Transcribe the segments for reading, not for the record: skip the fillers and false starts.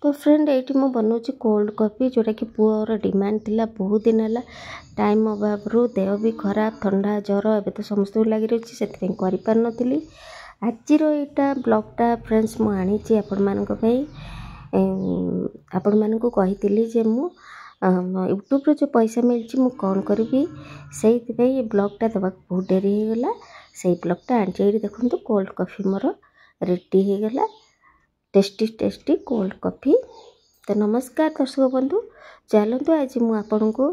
तो फ्रेंड ये बनाऊँ कोल्ड कॉफ़ी जोटा कि पुअर डिमांड थिला बहुत दिन है टाइम अभाव देह भी खराब ठंडा ज्वर एवं तो समस्त लगी रही से कर नी आज यहाँ ब्लॉगटा फ्रेंड्स मुझे आपण मानक कही जे मु यूट्यूब जो पैसा मिली मु कौन करी से ब्लॉगटा देवा बहुत डेरी होगला से ब्लॉगटा आनी देखो कोल्ड कॉफ़ी मोर रेडी होगला टेस्टी टेस्टी कोल्ड कॉफ़ी। तो नमस्कार दर्शक बंधु चलतु आज मुझे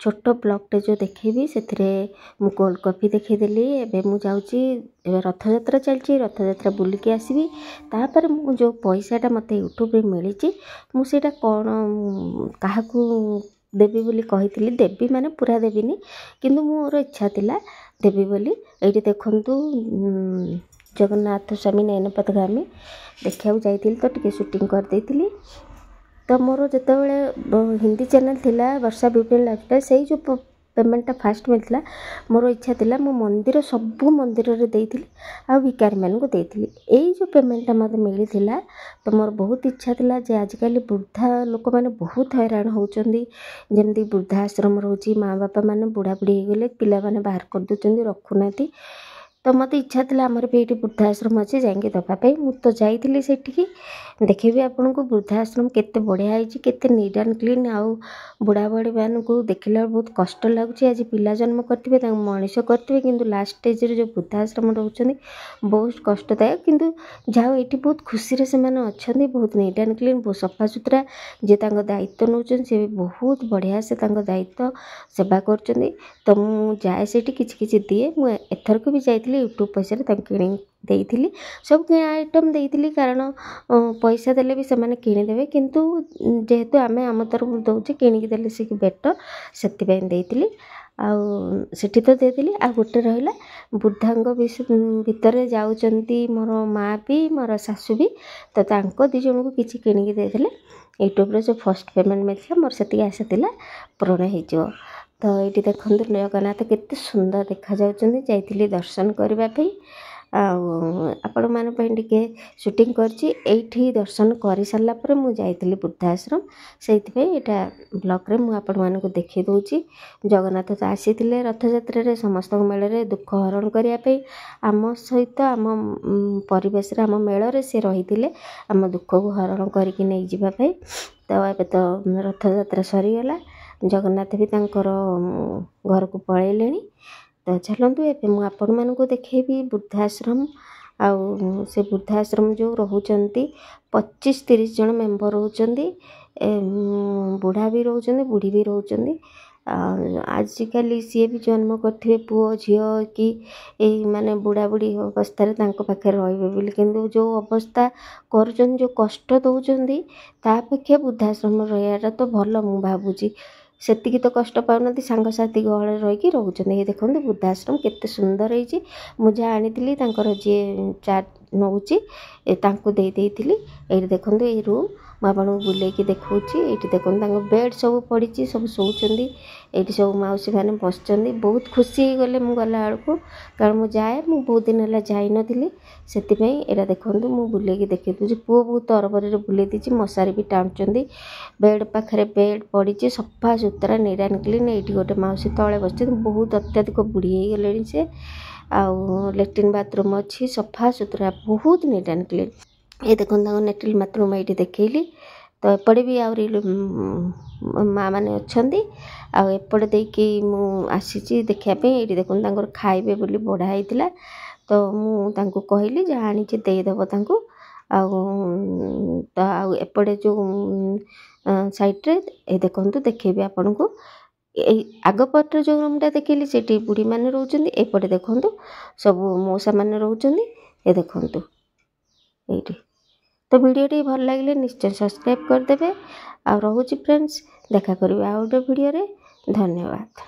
छोट ब्लॉगटे जो देखेबी से कोल्ड कॉफ़ी देखीदेली एवं मुझे रथयात्रा चलती रथयात्रा बुलिकी आसबि तापर जो पैसाटा मत यूट्यूब मिली मुझे कौन क्या देवी बोली कही देवी माने पूरा देवीनी किंतु मोर इच्छा थिला देवी बोली ये देखंतु जगन्नाथ स्वामी नयनपथ गामी देखा जाइए तो टी शूटिंग कर देती तो मोर जितेबाला हिंदी चैनल थिला वर्षा ब्यूटी लाइफस्टाइल से जो पेमेंटा फास्ट मिलता मोर इच्छा थिला मो मंदिर सबू मंदिर रे देइथिली आ भिकारी मानू देइथिली एई जो पेमेंटा मत मिली तो मोर बहुत इच्छा थिला जे आजिकल वृद्धा लोक मैंने बहुत हैरान होउचंदी जेमती वृद्धाश्रम रोची माँ बापा मैंने बुढ़ा बुढ़ी हो गले पिला माने बाहर कर दूचंदी रखुनाती तो मत इच्छा था आमर भी ये वृद्धाश्रम अच्छे जाइए दवापाई तो जाइली से देखी आपन को वृद्धाश्रम केते बढ़िया होती केते नीट एंड क्लीन आउ बुढ़ा बुढ़ी मान को देखला बहुत कष्ट लगुच आज पिला जन्म करेंगे मनीष करेंगे किंतु लास्ट स्टेज जो वृद्धाश्रम रोचे बहुत कष्टदायक किंतु जहाँ ये बहुत खुशी से अच्छा बहुत नीट एंड क्लीन बहुत सफा सुतरा जे दायित्व नौ सी बहुत बढ़िया से दायित्व सेवा कर तो मुझे जाए से किसी दिए मुझे एथरक भी जाइए यूट्यूब पैसा कि देइथिली सब कि आइटम देइथिली कारण पैसा देले भी से किदेवे किंतु जेहेतु आमे आम तरफ दौचे किणिकी देले से बेटर से देइथिली आठी तो देदेली आ गोटे रहा वृद्धांग भितर जाऊँगी मोर माँ भी मोर शाशु भी तो तांको दी जन को किसी किणिकी देदेले यूट्यूब रे जो फर्स्ट पेमेंट मिलता मोर से आसाला पूरण हो तो ये देखो जगन्नाथ केते सुंदर देखा जाइए दर्शन करने आपण मान टे शूटिंग करठी दर्शन कर सारापर मुझे वृद्धाश्रम से ब्लॉग रे मुझे देखी दूची जगन्नाथ तो आसी रथयात्रा समस्त मेल दुख हरण करने आम सहित आम परिवेश आम मेल से रही आम दुख को हरण करके तो ये तो रथयात्रा सरीगला जगन्नाथ भी घर को पलैले तो चलतु ये मुझे देखेबी वृद्धाश्रम आउ से वृद्धाश्रम जो रोचंती 25-30 जन मेंबर रोचंती बुढ़ा भी रोचंती बुढ़ी भी रोचंती आजिकल सी भी जन्म करते पुओ झील कि माने बुढ़ा बुढ़ी अवस्था पाखे रे किंतु जो अवस्था कर जो कष्ट दौरान तापेक्षा वृद्धाश्रम रहा तो भल मु भावुची सेतिकी तो कष्ट पाऊना सांगसाथी गहल रही रोचंदी ये देखो वृद्धाश्रम केते सुंदर होती मुझे आनी जी चार्ज नौची ये देखो ये रूम मुझे बुलेकी देखा ये देखो बेड सब पड़ी सब शोचंदी ये सब मौसी मैंने बस बहुत खुशी गले गला बेलू कारण मुझे जाए मुझे बहुत दिन है जाई नी से यहाँ देखो मुझे बुलेकी देखी दूसरी पुओ बहुत तरबरी बुले दी मशारी भी टाणुंट बेड पाखे बेड पड़ी सफा सुतरा नीट एंड क्लीन ये गोटे मौसी तले बस बहुत अत्याधिक बुढ़ी हो गले से आउ लैट्रिन बाथरूम अच्छी सफा सुतरा बहुत नीट एंड क्लीन ये देखो लैट्रिन बाथरूम ये देखली तो एपटे भी आहरी माँ मैंने अच्छा आएपटे देकी मुझी देखापी ये देखो खाइबे बोली बढ़ाई तो मुझे कहली जहाँ आनी देदेव तो एपटे जो साइड रे ये देखो देखेबी आपन को आग पटे जो रूमटा देखली से बुढ़ी मैंने रोचंदी एपटे देखो सब मौसा मैंने रोचंदी ये देखो ये तो वीडियो भल लगे निश्चय सब्सक्राइब करदे आ रोची फ्रेंड्स देखा करी आउ गोटे वीडियो रे धन्यवाद।